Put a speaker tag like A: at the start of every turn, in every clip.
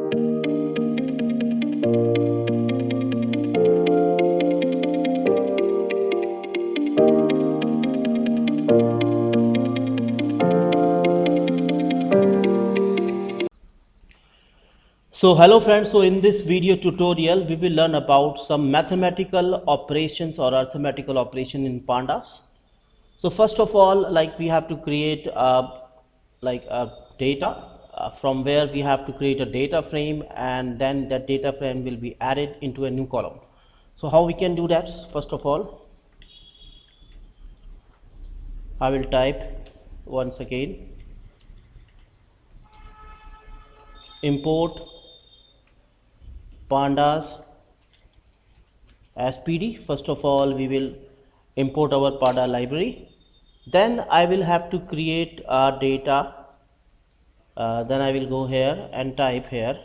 A: So hello friends, so in this video tutorial we will learn about some mathematical operations or arithmetical operation in pandas. So first of all, like we have to create a data from where we have to create a data frame, and then that data frame will be added into a new column. So how we can do that? First of all, I will type once again import pandas as PD. First of all, we will import our panda library. Then I will have to create a data. Then I will go here and type here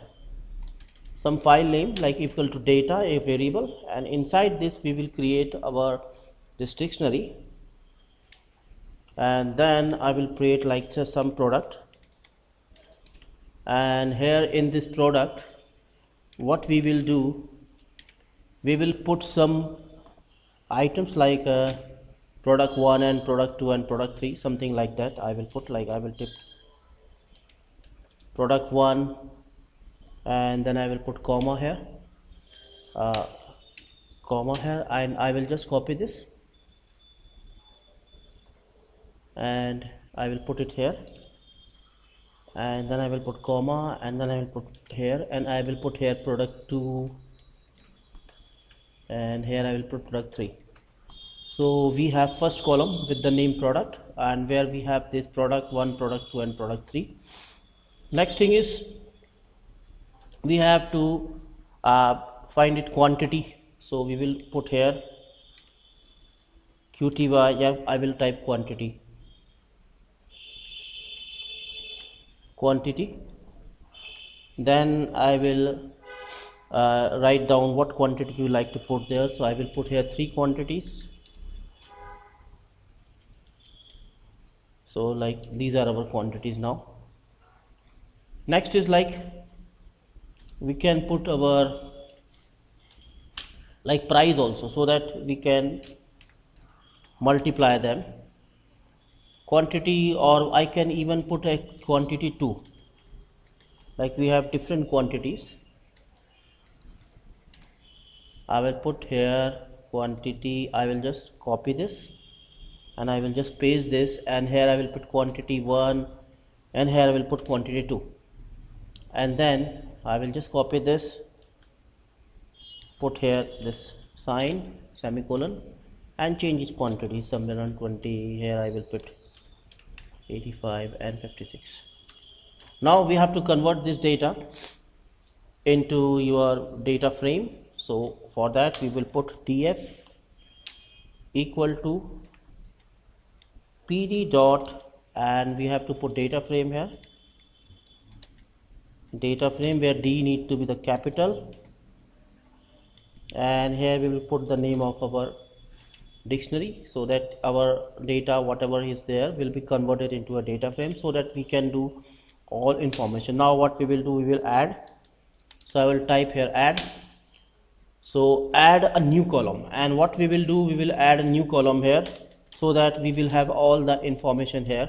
A: some file name like equal to data, a variable, and inside this we will create this dictionary, and then I will create like just some product. And here in this product, what we will do, we will put some items like product 1 and product 2 and product 3, something like that. I will put like, I will type product 1 and then I will put comma here, and I will just copy this and I will put it here, and then I will put comma, and then I will put here, and I will put here product 2, and here I will put product 3. So we have first column with the name product, and where we have this product 1, product 2 and product 3. Next thing is we have to find it quantity. So we will put here QTY. Yeah, I will type quantity. Then I will write down what quantity you like to put there. So I will put here 3 quantities. So like these are our quantities now. Next is like we can put our like price also, so that we can multiply them. Quantity, or I can even put a quantity 2, like we have different quantities. I will put here quantity, I will just copy this and I will just paste this, and here I will put quantity 1 and here I will put quantity 2, and then I will just copy this, put here this sign semicolon and change its quantity somewhere around 20. Here I will put 85 and 56. Now we have to convert this data into your data frame. So for that we will put df equal to pd dot, and we have to put data frame here, data frame where d need to be the capital, and here we will put the name of our dictionary, so that our data whatever is there will be converted into a data frame, so that we can do all information. Now what we will do, we will add. So I will type here add. So add a new column, and what we will do, we will add a new column here, so that we will have all the information here.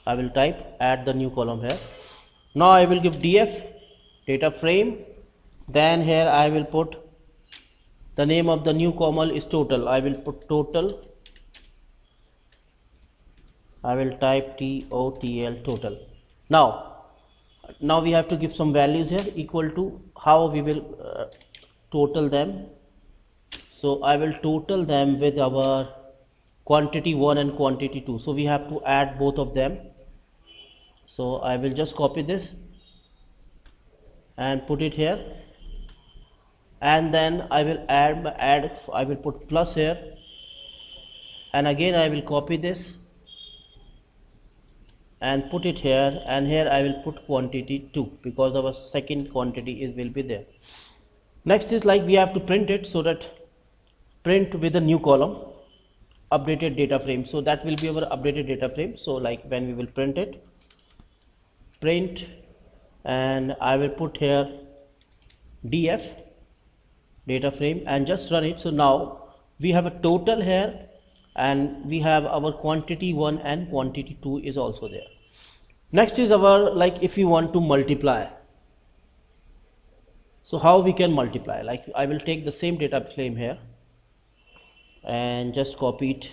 A: I will type add the new column here. Now I will give df data frame. Then here I will put the name of the new column is total. I will put total. I will type TOTL total. Now we have to give some values here equal to how we will total them. So I will total them with our quantity 1 and quantity 2. So we have to add both of them. So I will just copy this and put it here, and then I will add I will put plus here, and again I will copy this and put it here, and here I will put quantity 2 because our second quantity will be there. Next is like we have to print it, so that print with a new column updated data frame. So that will be our updated data frame. So like when we will print it, print, and I will put here df data frame and just run it. So now we have a total here, and we have our quantity 1 and quantity 2 is also there. Next is our, like, if you want to multiply. So how we can multiply? Like, I will take the same data frame here and just copy it,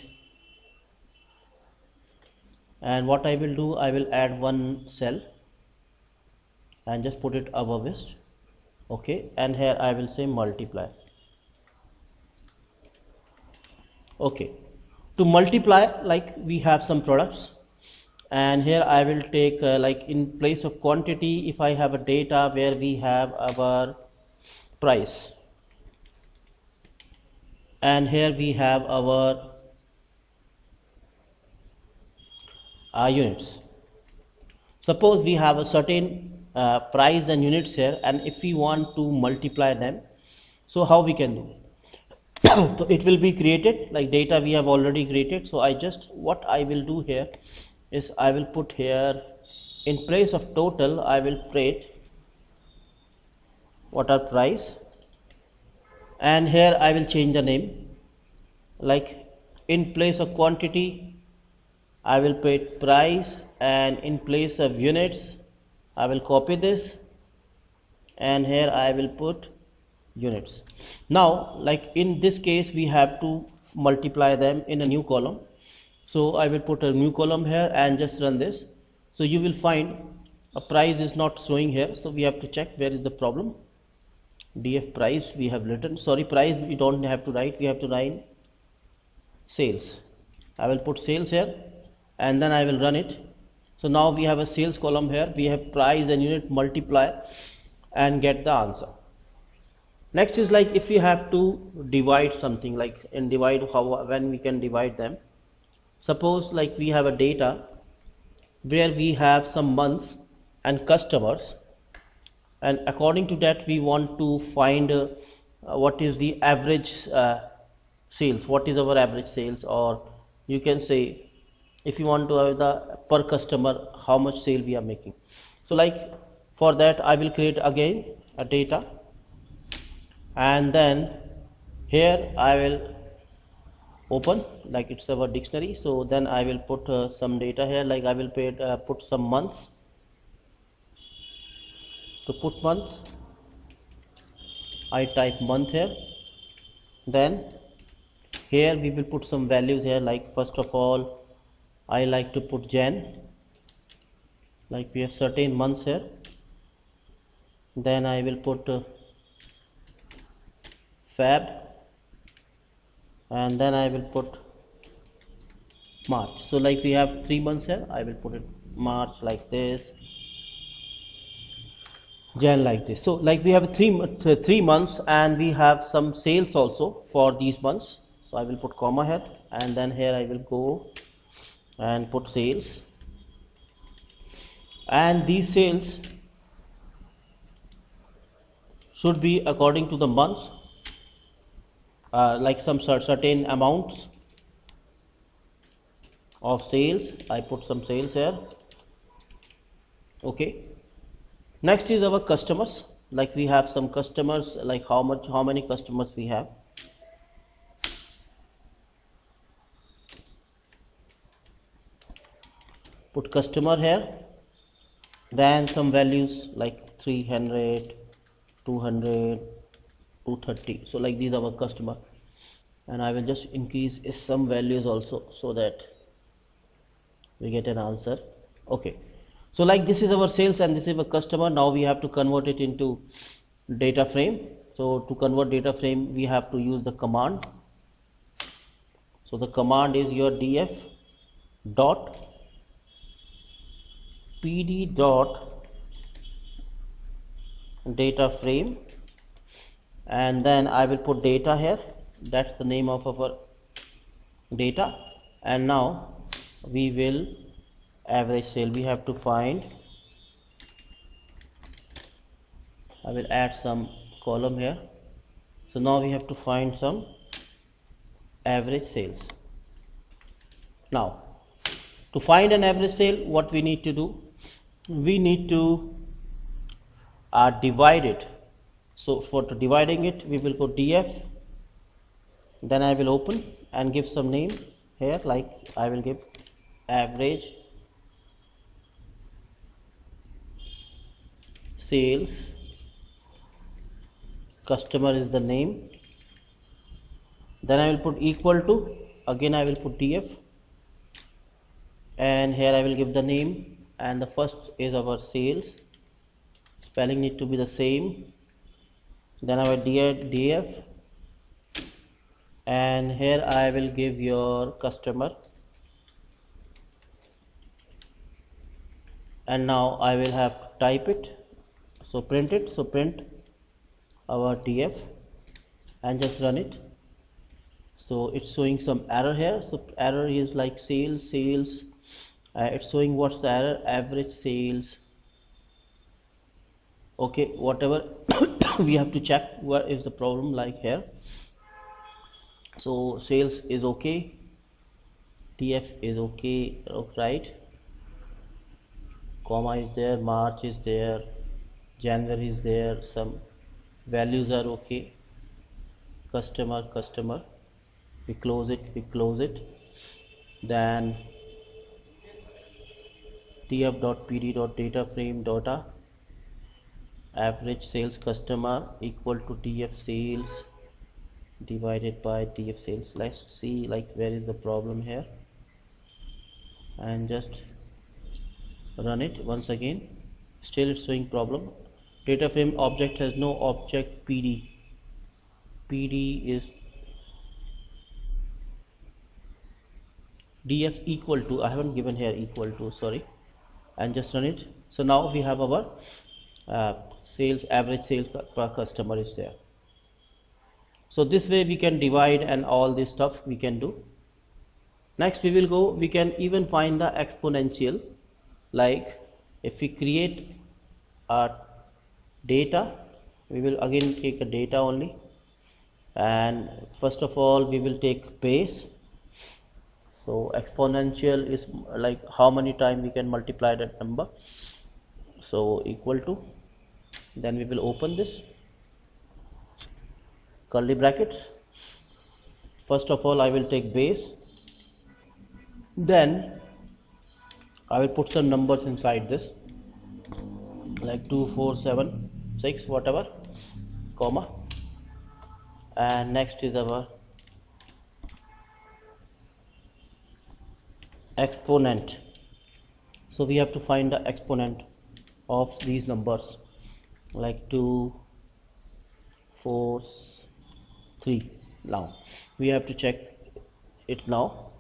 A: and what I will do, I will add one cell and just put it above it. Okay, and here I will say multiply. Okay, to multiply, like, we have some products, and here I will take like, in place of quantity, if I have a data where we have our price, and here we have our units. Suppose we have a certain price and units here, and if we want to multiply them, so how we can do? So it will be created, like data we have already created. So what I will do here is I will put here, in place of total, I will print what are price, and here I will change the name, like, in place of quantity I will put price, and in place of units I will copy this, and here I will put units. Now, like, in this case we have to multiply them in a new column, so I will put a new column here and just run this. So you will find a price is not showing here, so we have to check where is the problem. df price we have written, sorry, price we don't have to write, we have to write sales. I will put sales here, and then I will run it. So now we have a sales column here, we have price and unit, multiply and get the answer. Next is, like, if you have to divide something, like in divide, when we can divide them. Suppose, like, we have a data where we have some months and customers, and according to that we want to find what is the average sales, what is our average sales, or you can say, if you want to have the per customer, how much sale we are making. So, like, for that I will create again a data, and then here I will open, like, it's our dictionary. So then I will put some data here, like I will put some months. To put months, I type month here, then here we will put some values here, like, first of all I like to put Jan, like we have certain months here, then I will put Feb, and then I will put March. So, like, we have 3 months here, I will put it March like this, Jan like this. So, like, we have 3 months, and we have some sales also for these months. So I will put comma here, and then here I will go and put sales, and these sales should be according to the months, like some certain amounts of sales. I put some sales here. Okay, next is our customers, like we have some customers, like how many customers we have. Put customer here, then some values like 300, 200, 230. So, like, these are our customer, and I will just increase some values also so that we get an answer. Okay, so, like, this is our sales and this is our customer. Now we have to convert it into data frame. So to convert data frame, we have to use the command. So the command is your df dot pd dot data frame, and then I will put data here. That's the name of our data, and now we will average sale. We have to find, I will add some column here. So now we have to find some average sales. Now to find an average sale, what we need to do, we need to divide it. So for dividing it, we will go df, then I will open and give some name here, like I will give average sales customer is the name, then I will put equal to, again I will put df, and here I will give the name, and the first is our sales, spelling need to be the same, then our df, and here I will give your customer, and now I will have to type it, so print it, so print our df and just run it. So it's showing some error here, so error is like sales, it's showing what's the error, average sales, okay, whatever. We have to check what is the problem like here. So sales is okay, df is okay, right, comma is there, March is there, January is there, some values are okay, customer, we close it, then df.pd.dataframe data average sales customer equal to df sales divided by df sales. Let's see like where is the problem here, and just run it once again, still it's showing problem. DataFrame object has no object pd is df equal to, I haven't given here equal to, sorry, and just run it. So now we have our sales, average sales per customer is there. So this way we can divide and all this stuff we can do. Next we can even find the exponential, like if we create a data, we will again take a data only, and first of all we will take base. So exponential is like how many times we can multiply that number, so equal to, then we will open this curly brackets. First of all I will take base, then I will put some numbers inside this, like 2, 4, 7, 6, whatever, comma, and next is our exponent. So we have to find the exponent of these numbers, like 2, 4, 3. Now we have to check it now.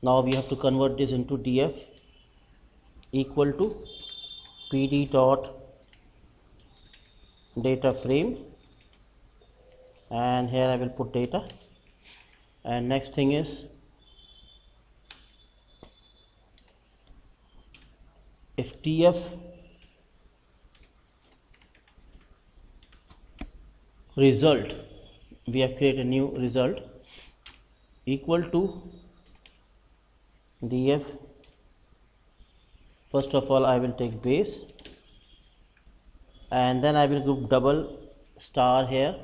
A: Now we have to convert this into df equal to pd dot data frame, and here I will put data, and next thing is if df result, we have created a new result equal to df, first of all I will take base, and then I will group double star here,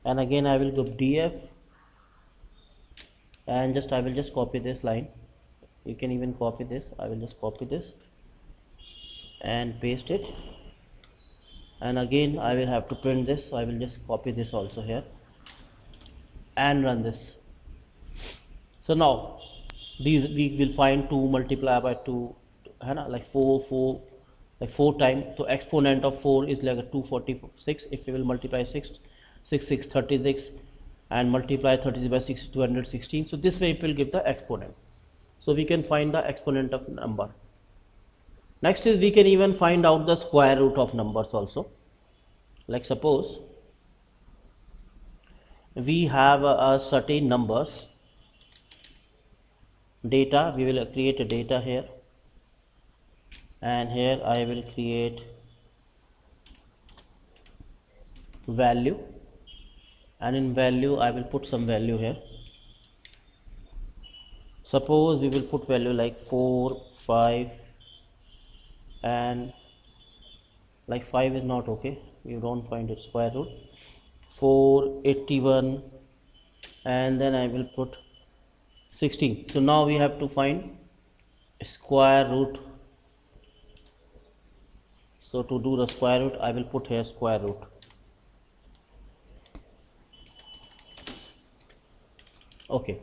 A: and again I will group df, and I will just copy this line. You can even copy this, I will just copy this and paste it, and again I will have to print this, so I will just copy this also here and run this. So now these we will find 2 multiplied by 2, like 4 times. So exponent of 4 is like a 246. If we will multiply 6, 36, and multiply 36 by 6, 216. So this way it will give the exponent. So we can find the exponent of number. Next is we can even find out the square root of numbers also. Like suppose we have a certain numbers data, we will create a data here, and here I will create value, and in value I will put some value here. Suppose we will put value like 4, 5 and like 5 is not okay, you don't find its square root. 481 and then I will put 16. So now we have to find square root. So to do the square root, I will put here square root. Okay,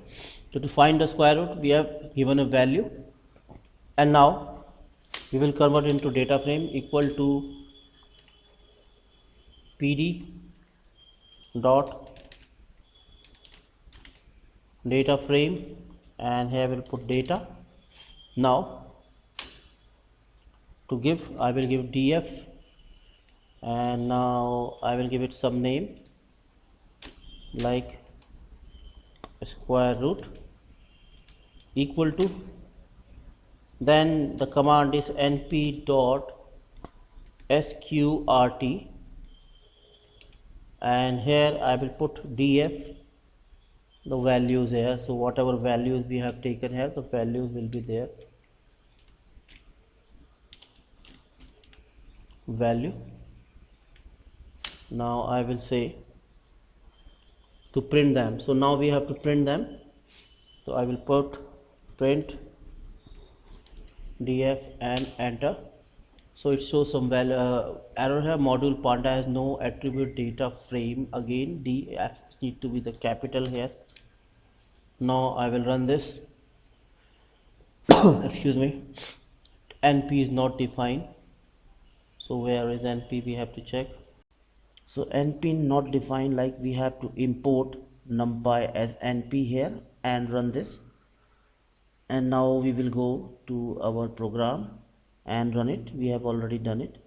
A: so to find the square root, we have given a value, and now we will convert into data frame equal to pd dot data frame, and here I will put data. Now to give, I will give df, and now I will give it some name like square root equal to, then the command is np dot sqrt, and here I will put df, the values here. So whatever values we have taken here, the values will be there, value. Now I will say to print them. So now we have to print them. So I will put print df and enter. So it shows some value error here, module panda has no attribute data frame. Again df need to be the capital here. Now I will run this. Excuse me, np is not defined. So where is np, we have to check. So np not defined, like we have to import numpy as np here and run this, and now we will go to our program and run it. We have already done it.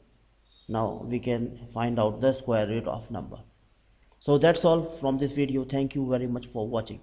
A: Now we can find out the square root of number. So that's all from this video. Thank you very much for watching.